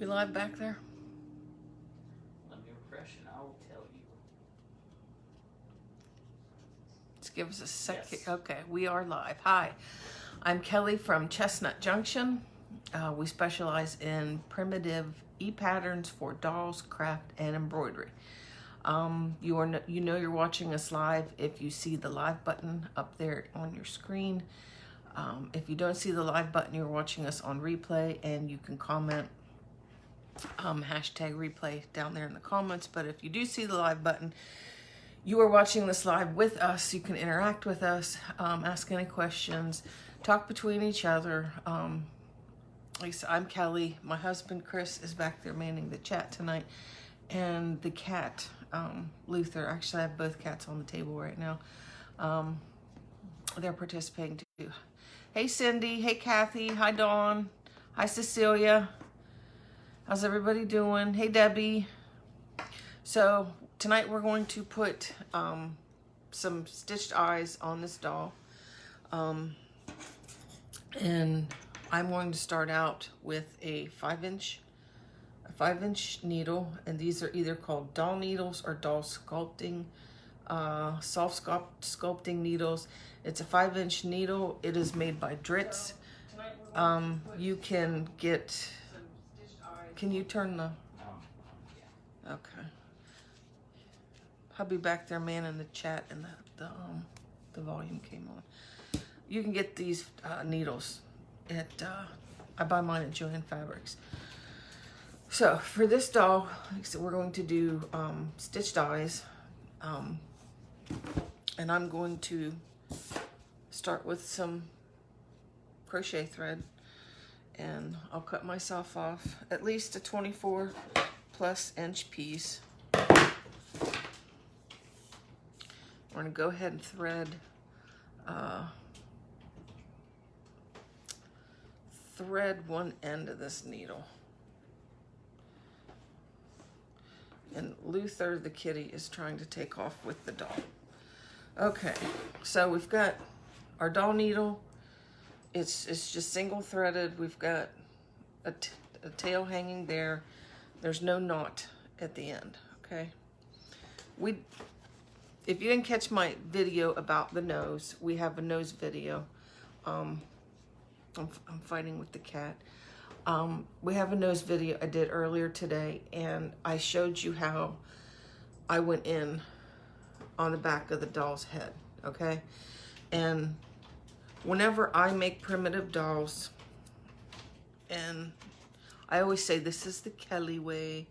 We live back there? Let me refresh and I will tell you. Let's give us a second. Yes. Okay, we are live. Hi, I'm Kelly from Chestnut Junction. We specialize in primitive e-patterns for dolls, craft, and embroidery. You know you're watching us live if you see the live button up there on your screen. If you don't see the live button, you're watching us on replay, and you can comment hashtag replay down there in the comments. But if you do see the live button, you are watching this live with us. You can interact with us, ask any questions, talk between each other. Lisa, I'm Kelly. My husband Chris is back there manning the chat tonight, and the cat Luther. Actually, I have both cats on the table right now. They're participating too. Hey Cindy, hey Kathy, hi Dawn, hi Cecilia. How's everybody doing? Hey Debbie. So tonight we're going to put some stitched eyes on this doll. And I'm going to start out with a 5-inch needle, and these are either called doll needles or doll sculpting, soft sculpting needles. It's a 5-inch needle. It is made by Dritz. You can get. Can you turn the? Okay. Hubby back there manning the chat, and the volume came on. You can get these needles at I buy mine at Joann Fabrics. So for this doll, like I said, we're going to do stitched eyes, and I'm going to start with some crochet thread, and I'll cut myself off at least a 24+ inch piece. We're going to go ahead and thread one end of this needle. And Luther, the kitty, is trying to take off with the doll. Okay, so we've got our doll needle. It's just single threaded. We've got a tail hanging there. There's no knot at the end, okay? If you didn't catch my video about the nose, we have a nose video. I'm fighting with the cat. We have a nose video I did earlier today, and I showed you how I went in on the back of the doll's head, okay? And whenever I make primitive dolls, and I always say this is the Kelly way.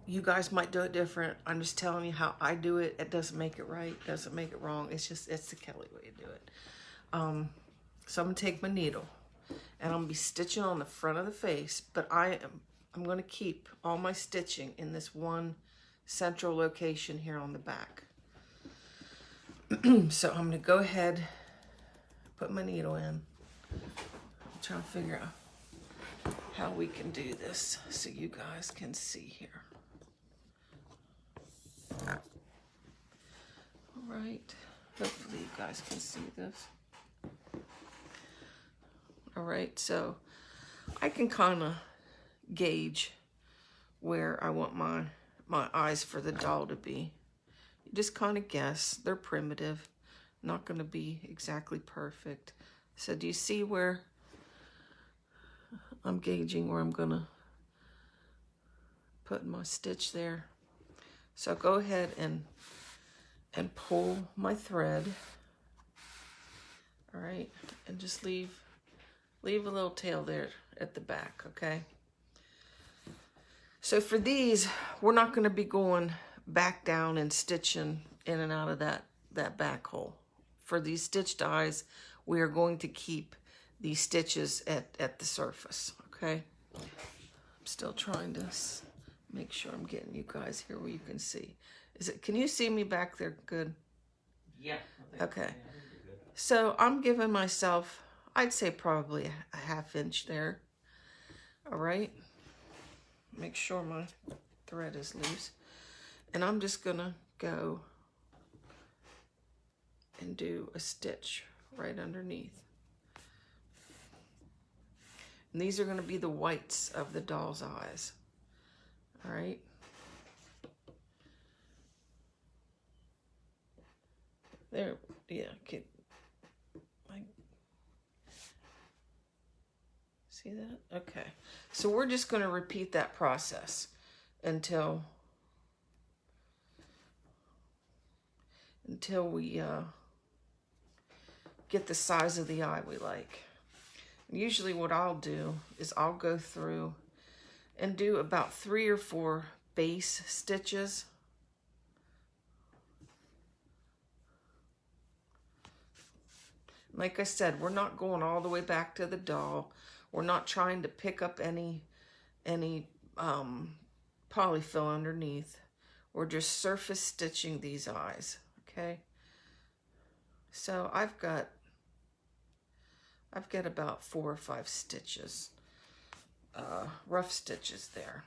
You guys might do it different. I'm just telling you how I do it. It doesn't make it right, doesn't make it wrong. It's the Kelly way to do it. So I'm gonna take my needle, and I'm gonna be stitching on the front of the face, but I'm gonna keep all my stitching in this one central location here on the back. So I'm gonna go ahead, put my needle in. I'm trying to figure out how we can do this so you guys can see here. All right, hopefully you guys can see this. All right, so I can kind of gauge where I want my eyes for the doll to be. You just kind of guess. They're primitive, not going to be exactly perfect. So do you see where I'm gauging where I'm going to put my stitch there? So go ahead and pull my thread. All right, and just leave a little tail there at the back, okay? So for these, we're not going to be going back down and stitching in and out of that back hole. For these stitched eyes, we are going to keep these stitches at the surface, okay? I'm still trying to make sure I'm getting you guys here where you can see. Can you see me back there good? Yeah. Okay. So I'm giving myself, I'd say probably a 1/2 inch there. All right. Make sure my thread is loose. And I'm just gonna go and do a stitch right underneath. And these are going to be the whites of the doll's eyes. All right. There, yeah, okay. See that? Okay. So we're just going to repeat that process until we get the size of the eye we like. And usually what I'll do is I'll go through and do about 3 or 4 base stitches. Like I said, we're not going all the way back to the doll. We're not trying to pick up any polyfill underneath. We're just surface stitching these eyes, okay? So I've got about 4 or 5 stitches, rough stitches there.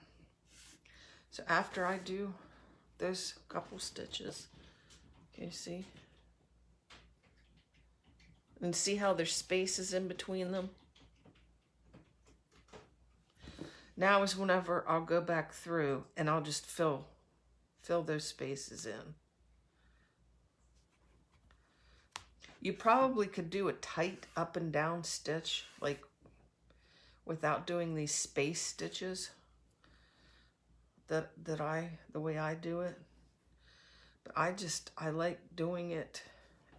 So after I do those couple stitches, can you see? And see how there's spaces in between them? Now is whenever I'll go back through and I'll just fill those spaces in. You probably could do a tight up and down stitch, like without doing these space stitches the way I do it. But I like doing it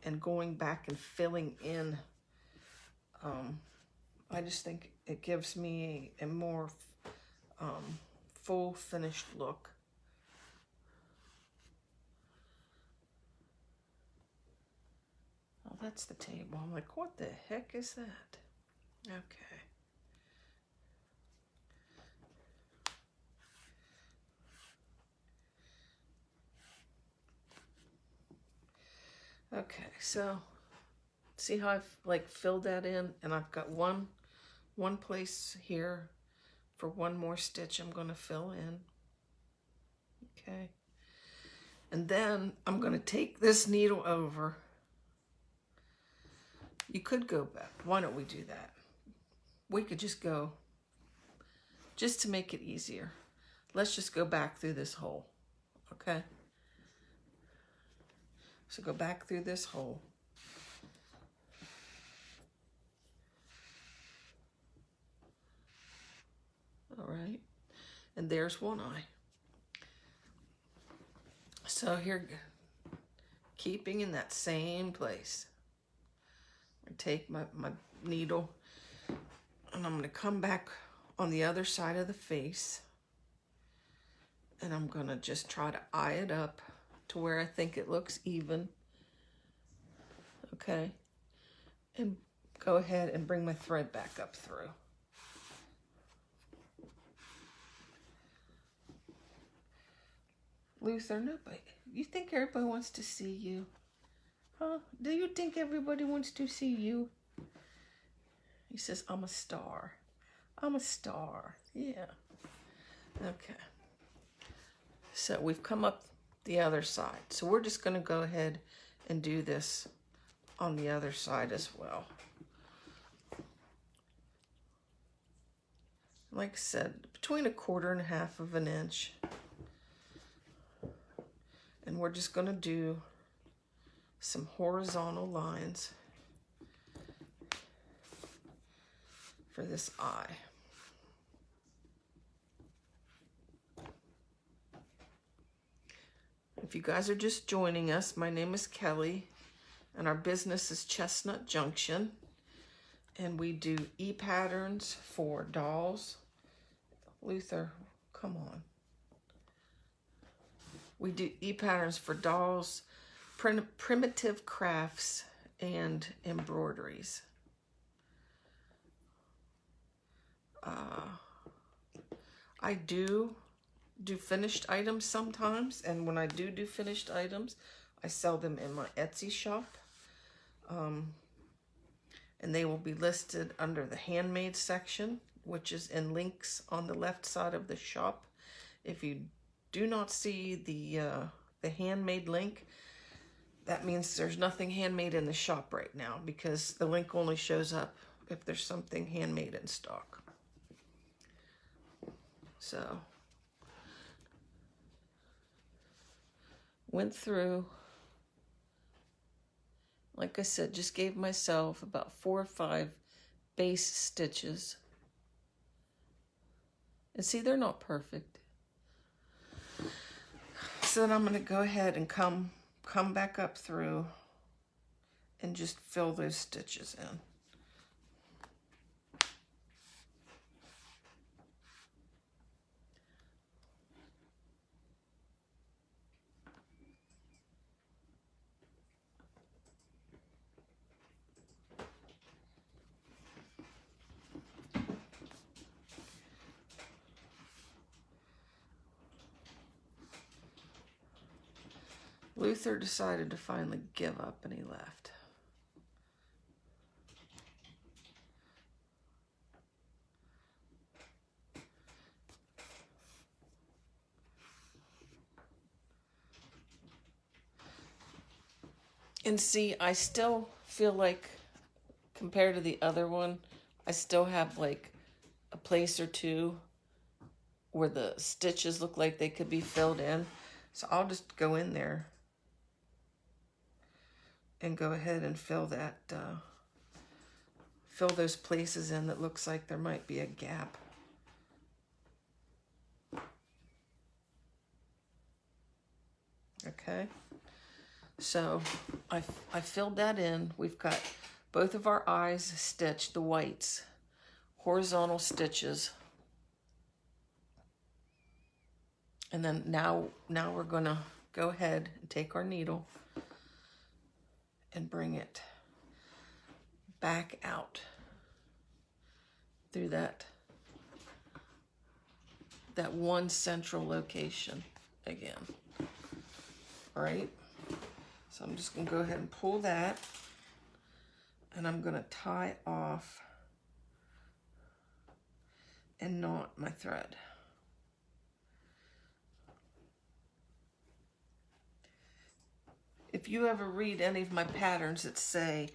and going back and filling in. I just think it gives me a more full finished look. Oh, that's the table. I'm like, what the heck is that? Okay. Okay, so see how I've like filled that in, and I've got one place here for one more stitch I'm going to fill in. Okay. And then I'm going to take this needle over. You could go back. Why don't we do that? We could just go, just to make it easier. Let's just go back through this hole. Okay. So go back through this hole. All right. And there's one eye. So here, keeping in that same place, I take my needle and I'm going to come back on the other side of the face, and I'm going to just try to eye it up to where I think it looks even. Okay. And go ahead and bring my thread back up through. Luther, nobody. You think everybody wants to see you? Huh? Do you think everybody wants to see you? He says, I'm a star. I'm a star. Yeah. Okay. So we've come up the other side. So we're just going to go ahead and do this on the other side as well. Like I said, between 1/4 and 1/2 of an inch. And we're just going to do some horizontal lines for this eye. If you guys are just joining us, my name is Kelly, and our business is Chestnut Junction, and we do e-patterns for dolls. Luther, come on. We do e-patterns for dolls, primitive crafts, and embroideries. I do finished items sometimes, and when I do finished items, I sell them in my Etsy shop. And they will be listed under the handmade section, which is in links on the left side of the shop. If you do not see the handmade link, that means there's nothing handmade in the shop right now, because the link only shows up if there's something handmade in stock. So went through, like I said, just gave myself about 4 or 5 base stitches. And see, they're not perfect. So then I'm going to go ahead and come back up through and just fill those stitches in. Luther decided to finally give up and he left. And see, I still feel like, compared to the other one, I still have like a place or two where the stitches look like they could be filled in. So I'll just go in there and go ahead and fill that, fill those places in that looks like there might be a gap. Okay, so I filled that in. We've got both of our eyes stitched, the whites, horizontal stitches. And then now we're gonna go ahead and take our needle and bring it back out through that one central location again. All right, so I'm just gonna go ahead and pull that, and I'm gonna tie off and knot my thread. If you ever read any of my patterns that say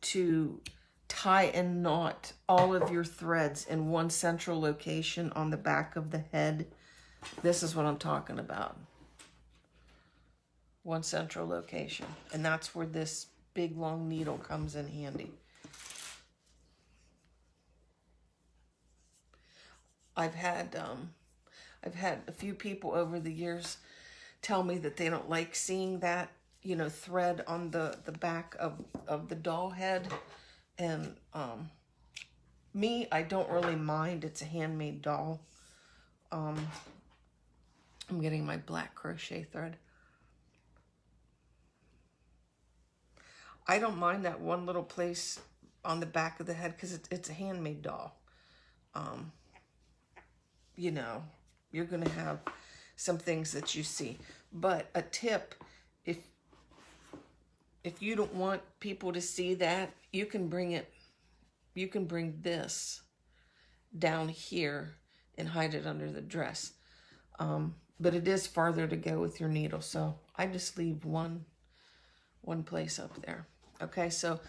to tie and knot all of your threads in one central location on the back of the head, this is what I'm talking about. One central location. And that's where this big long needle comes in handy. I've had a few people over the years tell me that they don't like seeing that, you know, thread on the back of the doll head. And me, I don't really mind. It's a handmade doll. I'm getting my black crochet thread. I don't mind that one little place on the back of the head because it's a handmade doll. You know, you're going to have some things that you see. But a tip, if you don't want people to see that, you can bring this down here and hide it under the dress. But it is farther to go with your needle, so I just leave one place up there. Okay, so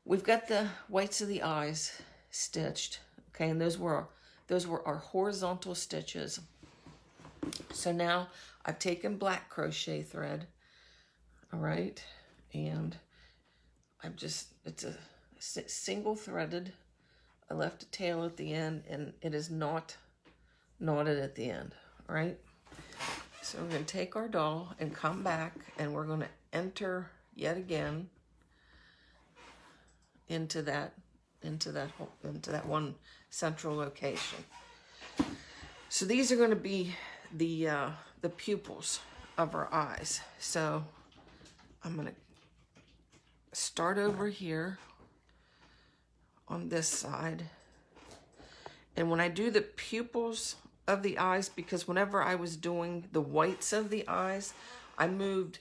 we've got the whites of the eyes stitched. Okay, and those were our horizontal stitches. So now I've taken black crochet thread, all right, and it's a single threaded. I left a tail at the end, and it is not knotted at the end, all right? So we're going to take our doll and come back, and we're going to enter yet again into that one central location. So these are going to be the pupils of our eyes. So I'm going to start over here on this side. And when I do the pupils of the eyes, because whenever I was doing the whites of the eyes, I moved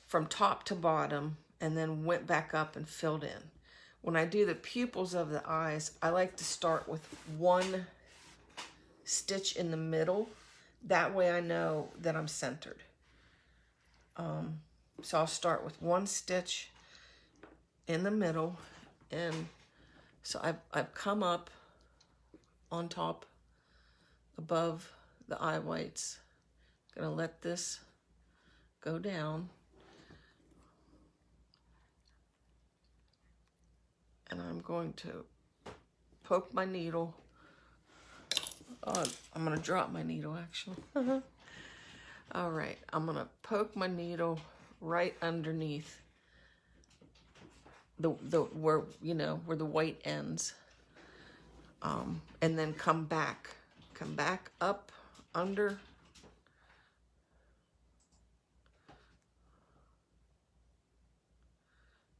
from top to bottom and then went back up and filled in. When I do the pupils of the eyes, I like to start with one stitch in the middle. That way I know that I'm centered. So I'll start with one stitch in the middle, and so I've come up on top above the eye whites. Gonna let this go down. And I'm going to poke my needle. Oh, I'm gonna drop my needle actually. All right, I'm gonna poke my needle right underneath the where, you know, where the white ends. And then come back up under.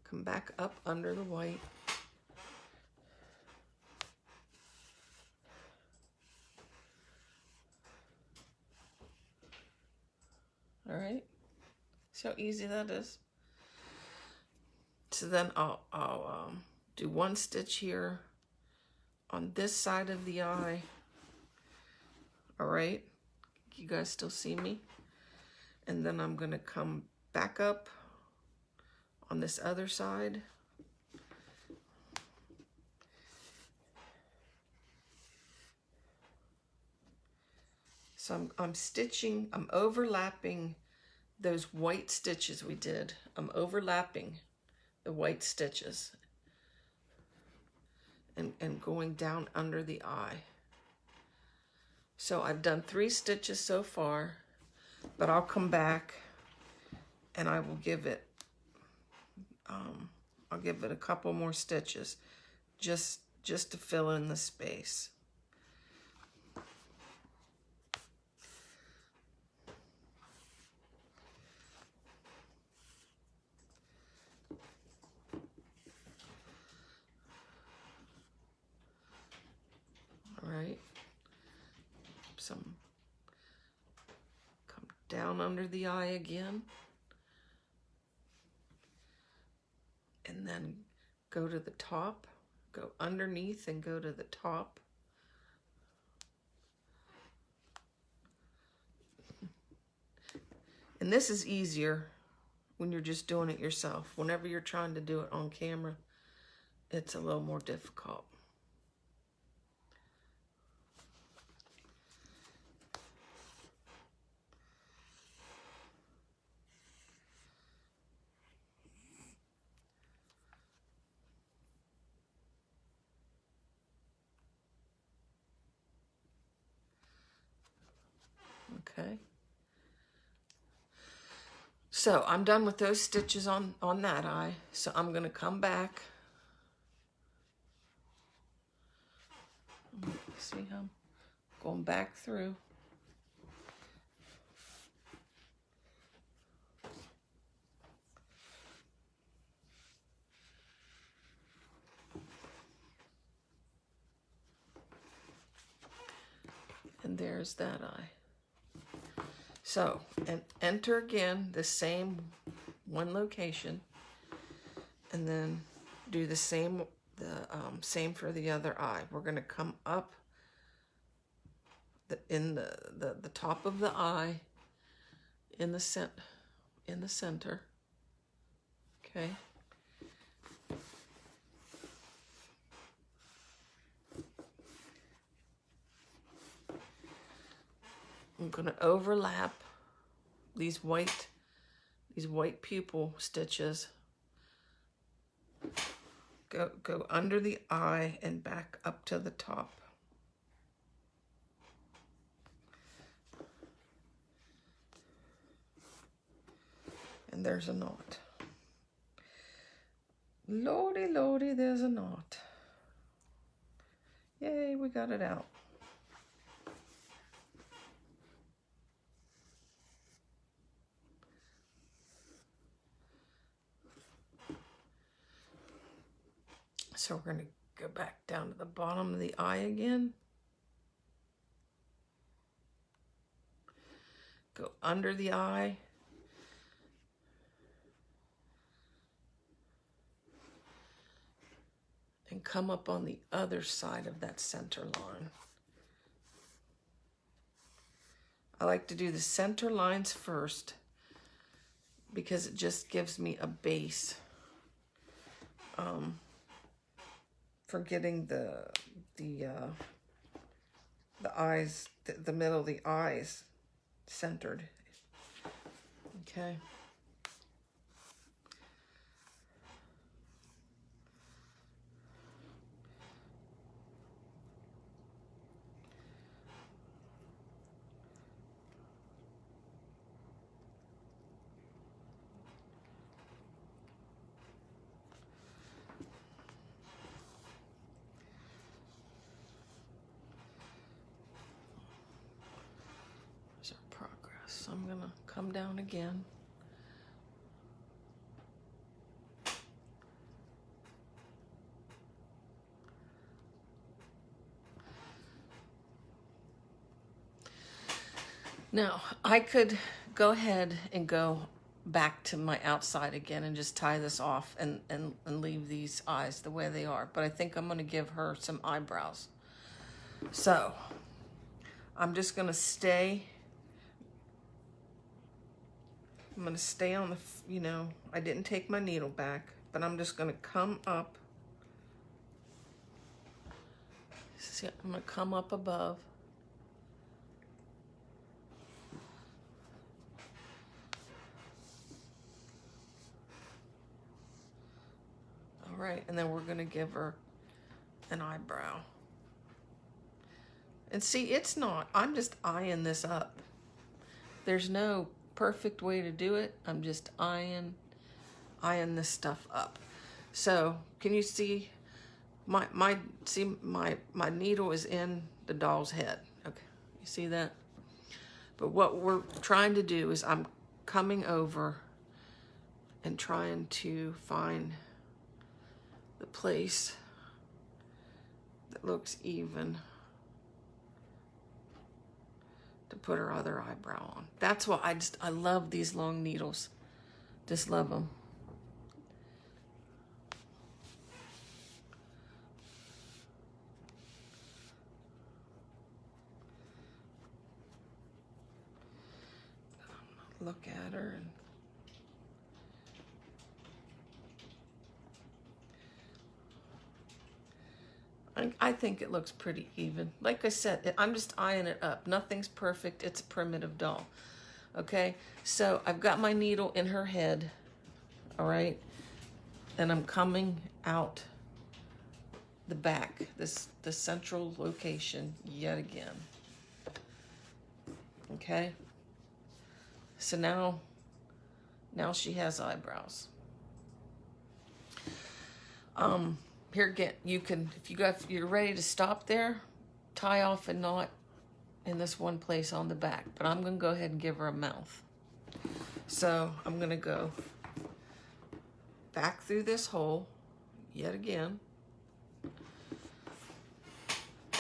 Come back up under the white. All right, see how easy that is? So then I'll do one stitch here on this side of the eye. All right, you guys still see me? And then I'm gonna come back up on this other side. So I'm stitching, I'm overlapping those white stitches we did. I'm overlapping the white stitches and going down under the eye. So I've done 3 stitches so far, but I'll come back and I will give it, I'll give it a couple more stitches just to fill in the space. Right, some come down under the eye again, and then go to the top, go underneath and go to the top. And this is easier when you're just doing it yourself. Whenever you're trying to do it on camera, it's a little more difficult. Okay. So I'm done with those stitches on that eye. So I'm going to come back. See how I'm going back through. And there's that eye. So, and enter again the same one location, and then do the same same for the other eye. We're going to come up in the top of the eye in the center. Okay. I'm going to overlap these white pupil stitches. Go under the eye and back up to the top. And there's a knot. Lordy, lordy, there's a knot. Yay, we got it out. So we're going to go back down to the bottom of the eye again. Go under the eye. And come up on the other side of that center line. I like to do the center lines first because it just gives me a base for getting the the eyes, the middle of the eyes centered. Okay. There's our progress. I'm gonna come down again. Now, I could go ahead and go back to my outside again and just tie this off and leave these eyes the way they are. But I think I'm going to give her some eyebrows. So, I'm just going to stay. I'm going to stay on the, you know, I didn't take my needle back, but I'm just going to come up. See, I'm going to come up above. Right, and then we're gonna give her an eyebrow. And see, it's not, I'm just eyeing this up. There's no perfect way to do it. I'm just eyeing this stuff up. So, can you see my needle is in the doll's head. Okay, you see that? But what we're trying to do is I'm coming over and trying to find the place that looks even to put her other eyebrow on. That's why I love these long needles. Just love them. Look at her and I think it looks pretty even. Like I said, I'm just eyeing it up. Nothing's perfect. It's a primitive doll. Okay? So I've got my needle in her head. All right? And I'm coming out the back, the central location yet again. Okay? So now she has eyebrows. Here again, you can, if you're ready to stop there, tie off a knot in this one place on the back. But I'm gonna go ahead and give her a mouth. So I'm gonna go back through this hole yet again.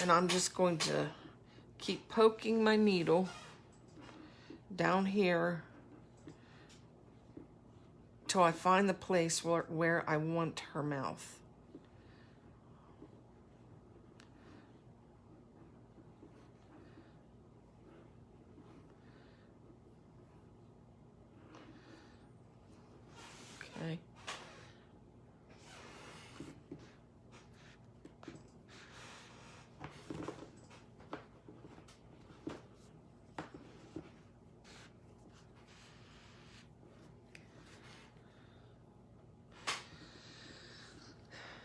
And I'm just going to keep poking my needle down here till I find the place where I want her mouth. Okay.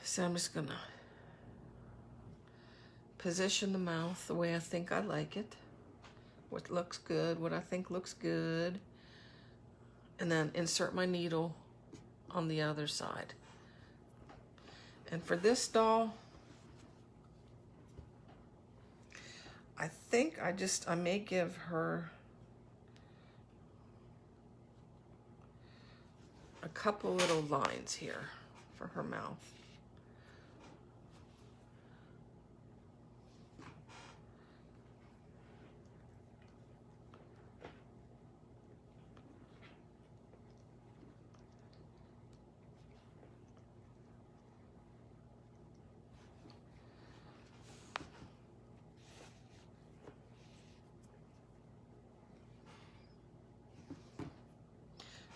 So I'm just gonna position the mouth the way I think I like it. What looks good, what I think looks good. And then insert my needle on the other side. And for this doll, I think I may give her a couple little lines here for her mouth.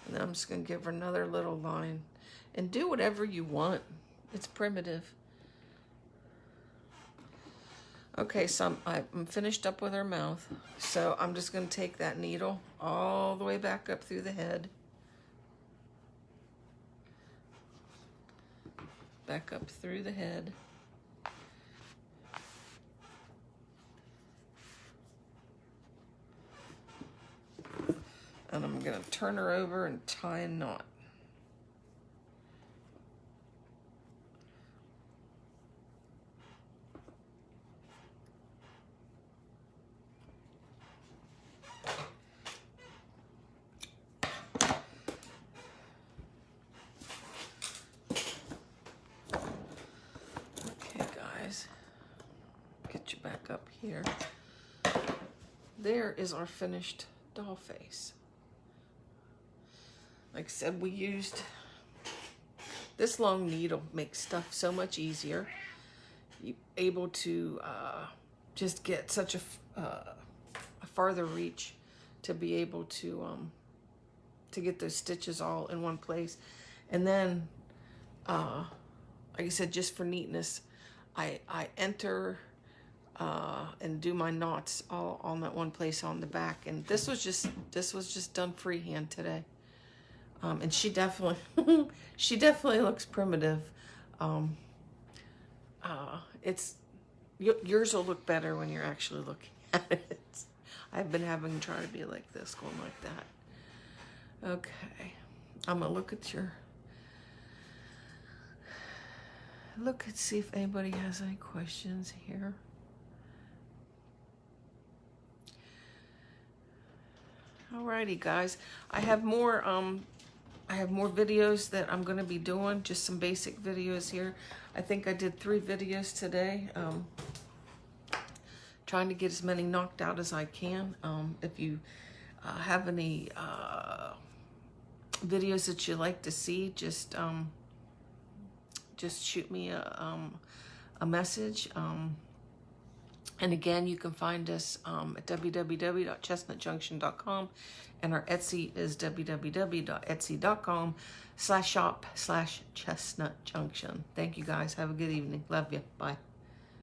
And then I'm just going to give her another little line. And do whatever you want. It's primitive. Okay, so I'm finished up with her mouth. So I'm just going to take that needle all the way back up through the head. Back up through the head. And I'm going to turn her over and tie a knot. Okay, guys. Get you back up here. There is our finished doll face. Like I said, we used this long needle, makes stuff so much easier. You're able to just get such a farther reach to be able to get those stitches all in one place. And then, like I said, just for neatness, I enter and do my knots all on that one place on the back. And this was just done freehand today. And she definitely looks primitive. It's yours will look better when you're actually looking at it. I've been having to try to be like this, going like that. Okay, I'm gonna look at your see if anybody has any questions here. Alrighty, guys, I have more videos that I'm going to be doing, just some basic videos here. I think I did 3 videos today. Trying to get as many knocked out as I can. If you have any videos that you like to see, just shoot me a message. And again, you can find us at www.chestnutjunction.com, and our Etsy is www.etsy.com/shop/chestnutjunction. Thank you guys. Have a good evening. Love you. Bye.